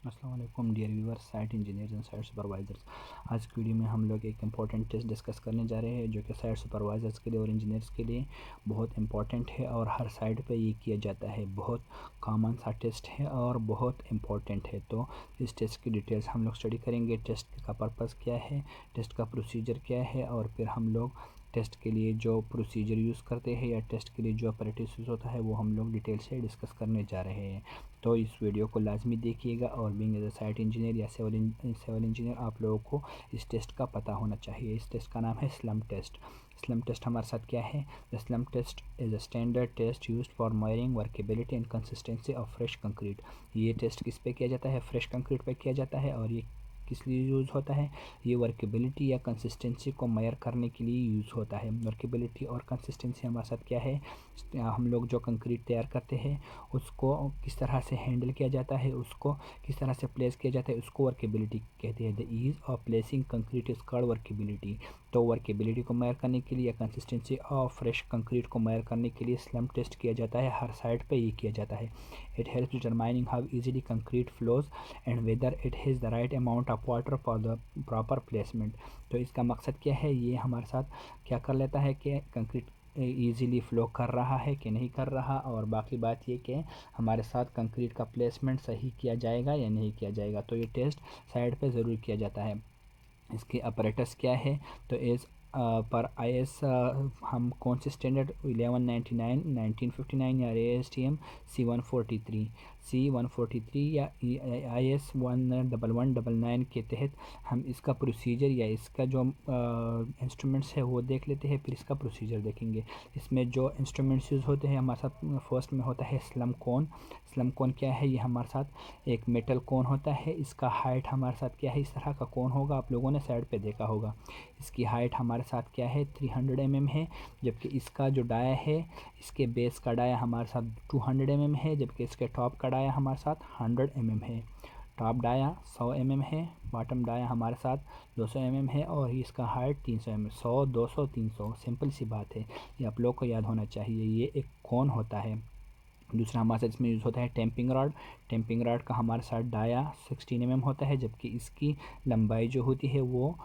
अस्सलाम वालेकुम dear viewers, site engineers and site supervisors. आज की वीडियो में हम लोग एक इम्पॉर्टेंट टेस्ट डिस्कस करने जा रहे हैं जो कि साइट सुपरवाइजर्स के लिए और इंजीनियर्स के लिए बहुत इंपॉर्टेंट है और हर साइट पे ये किया जाता है। बहुत कॉमन सा टेस्ट है और बहुत इंपॉर्टेंट है। तो इस टेस्ट की डिटेल्स हम लोग स्टडी करेंगे। टेस्ट का पर्पज़ क्या है, टेस्ट का प्रोसीजर क्या है, और फिर हम लोग टेस्ट के लिए जो प्रोसीजर यूज़ करते हैं या टेस्ट के लिए जो अपरेटिस यूज़ होता है वो हम लोग डिटेल से डिस्कस करने जा रहे हैं। तो इस वीडियो को लाजमी देखिएगा। और being as a site engineer या सिविल इंजीनियर आप लोगों को इस टेस्ट का पता होना चाहिए। इस टेस्ट का नाम है स्लम टेस्ट। स्लम टेस्ट हमारे साथ क्या है? The slump test is a standard test used for measuring workability and consistency of fresh concrete. ये टेस्ट किस पे किया जाता है? फ्रेश कंक्रीट पे किया जाता है। और ये किस लिए यूज़ होता है? ये वर्केबिलिटी या कंसिस्टेंसी को मेजर करने के लिए यूज़ होता है। वर्केबिलिटी और कंसिस्टेंसी हमारे साथ क्या है? हम लोग जो कंक्रीट तैयार करते हैं उसको किस तरह से हैंडल किया जाता है, उसको किस तरह से प्लेस किया जाता है, उसको वर्केबिलिटी कहते हैं। The ease of placing concrete is called workability. तो वर्केबिलिटी को मेजर करने के लिए या कंसिस्टेंसी ऑफ फ्रेश कंक्रीट को मेजर करने के लिए स्लम टेस्ट किया जाता है। हर साइड पे ये किया जाता है। It helps determining how easily concrete flows and whether it has the right amount of water for the proper placement. तो इसका मकसद क्या है? ये हमारे साथ क्या कर लेता है कि कंक्रीट ईज़िली फ़्लो कर रहा है कि नहीं कर रहा, और बाकी बात ये कि हमारे साथ कंक्रीट का प्लेसमेंट सही किया जाएगा या नहीं किया जाएगा। तो ये टेस्ट साइड पे ज़रूर किया जाता है। इसके अपरेटस क्या है? तो एज पर IS हम कौन से स्टैंडर्ड 1199 1959 या ASTM C143 या IS 1199 के तहत हम इसका प्रोसीजर या इसका जो इंस्ट्रूमेंट्स है वो देख लेते हैं। फिर इसका प्रोसीजर देखेंगे। इसमें जो इंस्ट्रूमेंट्स यूज़ होते हैं हमारे साथ फर्स्ट में होता है स्लम कोन। स्लम कोन क्या है? ये हमारे साथ एक मेटल कोन होता है। इसका हाइट हमारे साथ क्या है? इस तरह का कोन होगा, आप लोगों ने साइड पे देखा होगा। इसकी हाइट हमारे साथ क्या है? 300 mm है। जबकि इसका जो डाया है, इसके बेस का डाया हमारे साथ 200 mm है। जबकि इसके टॉप का डाया हमारे साथ 100 mm है। टॉप डाया 100 mm है, बॉटम डाया हमारे साथ 200 mm है, और इसका हाइट 300 mm। 100 200 300, सिंपल सी बात है। ये आप लोग को याद होना चाहिए। ये एक कोन होता है। दूसरा हमारे साथ इसमें यूज़ होता है टेम्पिंग रॉड। टेम्पिंग रॉड का हमारे साथ डाया 16 mm होता है। जबकि इसकी लंबाई जो होती है वो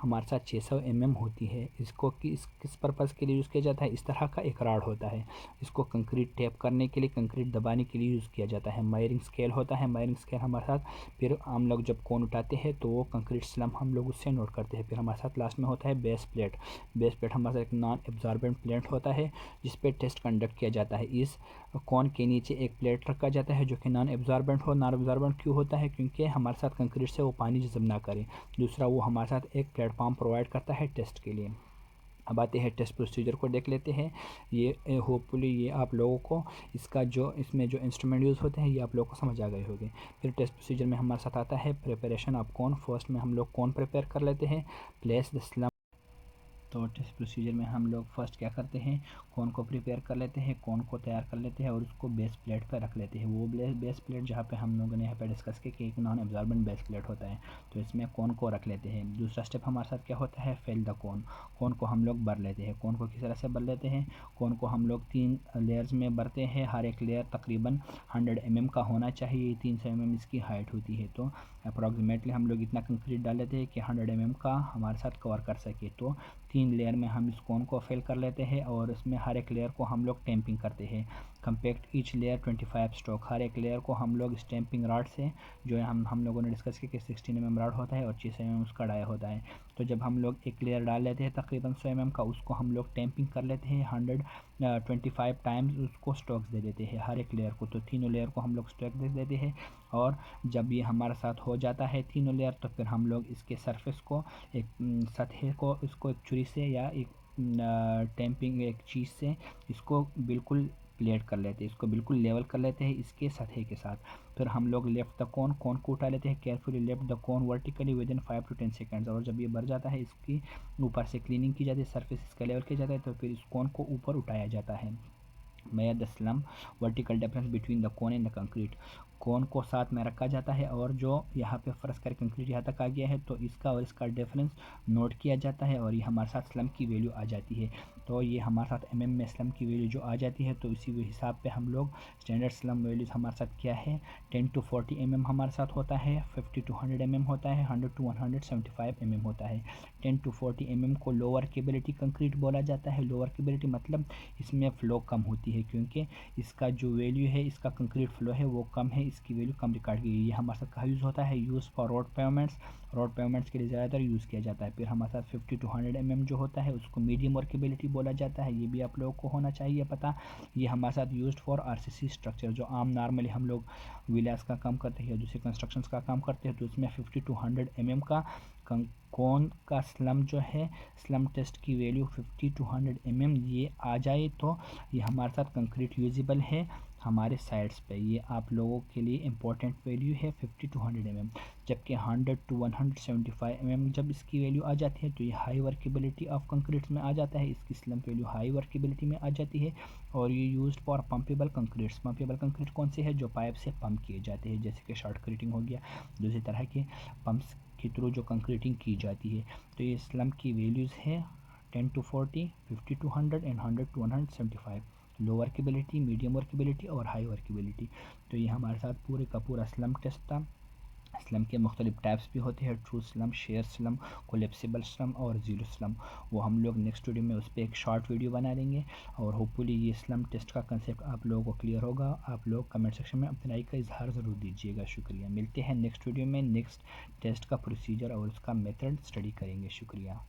हमारे साथ 600 mm होती है। इसको किस पर्पज़ के लिए यूज़ किया जाता है? इस तरह का एक रॉड होता है। इसको कंक्रीट टैप करने के लिए, कंक्रीट दबाने के लिए यूज़ किया जाता है। मेजरिंग स्केल होता है। मेजरिंग स्केल हमारे साथ, फिर हम लोग जब कोन उठाते हैं तो वो कंक्रीट स्लम हम लोग उससे नोट करते हैं। फिर हमारे साथ लास्ट में होता है बेस प्लेट। बेस प्लेट हमारे साथ एक नॉन एब्जॉर्बेंट प्लेट होता है जिस पे टेस्ट कंडक्ट किया जाता है। इस कौन के नीचे एक प्लेट रखा जाता है जो कि नॉन एब्जॉर्बेंट हो। नॉन एब्जॉर्बेंट क्यों होता है? क्योंकि हमारे साथ कंक्रीट से वो पानी जज़ब ना करे। दूसरा, वो हमारे साथ एक प्लेटफॉर्म प्रोवाइड करता है टेस्ट के लिए। अब आते हैं टेस्ट प्रोसीजर को देख लेते हैं। ये होपफुली ये आप लोगों को इसका जो इसमें जो इंस्ट्रूमेंट यूज़ होते हैं ये आप लोगों को समझ आ गए होंगे। फिर टेस्ट प्रोसीजर में हमारे साथ आता है प्रिपरेशन ऑफ कौन। फर्स्ट में हम लोग कौन प्रिपेयर कर लेते हैं। Place the slum. तो टेस्ट प्रोसीजर में हम लोग फर्स्ट क्या करते हैं? कोन को प्रिपेयर कर लेते हैं, कोन को तैयार कर लेते हैं और उसको बेस प्लेट पर रख लेते हैं। वो बेस प्लेट जहाँ पे हम लोगों ने यहाँ पे डिस्कस किया कि एक नॉन एब्जॉर्बेंट बेस प्लेट होता है, तो इसमें कोन को रख लेते हैं। दूसरा स्टेप हमारे साथ क्या होता है? Fill the cone. कोन को हम लोग भर लेते हैं। कोन को किस तरह से भर लेते हैं? कोन को हम लोग 3 लेयर्स में भरते हैं। हर एक लेयर तकरीबन 100 mm का होना चाहिए। 300 mm इसकी हाइट होती है। तो अप्रॉक्सीमेटली हम लोग इतना कंक्रीट डाल लेते हैं कि 100 mm का हमारे साथ कवर कर सके। तो 3 लेयर में हम इस कोन को फिल कर लेते हैं और इसमें हर एक लेयर को हम लोग टेम्पिंग करते हैं। Compact each layer 25 stroke. हर एक लेयर को हम लोग स्टैम्पिंग रॉड से, जो हम लोगों ने डिस्कस किया कि 16 mm रॉड होता है और 600 mm उसका डाया होता है। तो जब हम लोग एक लेयर डाल लेते हैं तकरीबन 100 mm का, उसको हम लोग टेम्पिंग कर लेते हैं 125 टाइम्स। उसको स्ट्रोक्स दे देते हैं हर एक लेयर को। तो तीनों लेयर को हम लोग स्ट्रोक दे देते हैं। और जब ये हमारे साथ हो जाता है तीनों लेयर, तो फिर हम लोग इसके सरफेस को, एक सतह को, इसको एक छुरी से या एक टेम्पिंग एक चीज़ से इसको बिल्कुल प्लेट कर लेते हैं। इसको बिल्कुल लेवल कर लेते हैं इसके सतह के साथ। फिर हम लोग लेफ्ट द कोन को उठा लेते हैं। Carefully left the cone vertically with in 5 to 10 seconds. और जब ये भर जाता है इसकी ऊपर से क्लीनिंग की जाती है, सरफेस इसका लेवल किया जाता है, तो फिर इस कोन को ऊपर उठाया जाता है। Measure the slum vertical difference between the cone and the concrete. कौन को साथ में रखा जाता है और जो यहाँ पे फ़र्ज़ कर कंक्रीट यहाँ तक आ गया है तो इसका और इसका डिफरेंस नोट किया जाता है और ये हमारे साथ स्लम की वैल्यू आ जाती है। तो ये हमारे साथ में स्लम की वैल्यू जो आ जाती है तो इसी हिसाब पे हम लोग स्टैंडर्ड स्लम वैल्यूज़ हमारे साथ क्या है 10 to 40 हमारे साथ होता है, 50 to 100 होता है, 100 to 175 होता है। 10 to 40 को लोअर केबिलिटी कंक्रीट बोला जाता है। लोअर केबिलिटी मतलब इसमें फ़्लो कम होती है क्योंकि इसका जो वैल्यू है, इसका कंक्रीट फ्लो है वो कम है, इसकी वैल्यू कम रिकॉर्ड की गई है। ये हमारे साथ कहाँ यूज़ होता है, यूज़ फॉर रोड पेमेंट्स के लिए ज़्यादातर यूज़ किया जाता है। फिर हमारे साथ 50 to 100 जो होता है उसको मीडियम वर्केबिलिटी बोला जाता है, ये भी आप लोगों को होना चाहिए पता। ये हमारे साथ यूज़ फॉर आरसीसी स्ट्रक्चर, जो आम नॉर्मली हम लोग विलास का काम करते हैं या दूसरे कंस्ट्रक्शंस का काम करते हैं तो इसमें 50 to 100 का कौन का स्लम जो है, स्लम टेस्ट की वैल्यू 50 to 100 ये आ जाए तो ये हमारे साथ कंक्रीट यूजेबल है हमारे साइड्स पे। ये आप लोगों के लिए इम्पोर्टेंट वैल्यू है 50 to 100 जबकि 100 to 175 जब इसकी वैल्यू आ जाती है तो ये हाई वर्केबिलिटी ऑफ कंक्रीट्स में आ जाता है, इसकी स्लम वैल्यू हाई वर्केबिलिटी में आ जाती है। और ये यूज्ड फॉर पंपेबल कंक्रीट्स। पंपेबल कंक्रीट कौन से है, जो पाइप से पंप किए जाते हैं, जैसे कि शॉर्ट क्रीटिंग हो गया, दूसरी तरह के पंप्स के थ्रू जो कंक्रीटिंग की जाती है। तो ये स्लम की वैल्यूज़ है 10 to 40, 50 to 100 and 100 to 175। Low workability, medium workability और हाई वर्केबिलिटी। तो ये हमारे साथ पूरे का पूरा स्लम टेस्ट था। स्लम के मुख्तलिफ टाइप्स भी होते हैं, true slum, share slum, collapsible slum और ज़ीरो स्लम। वो हम लोग नेक्स्ट वीडियो में उस पर एक शॉर्ट वीडियो बना देंगे और होपफुली ये स्लम टेस्ट का कंसेप्ट आप लोगों को क्लियर होगा। आप लोग कमेंट सेक्शन में अपनी राय का इजहार ज़रूर दीजिएगा। शुक्रिया। मिलते हैं नेक्स्ट वीडियो में, नेक्स्ट टेस्ट का प्रोसीजर और उसका मेथड स्टडी करेंगे। शुक्रिया।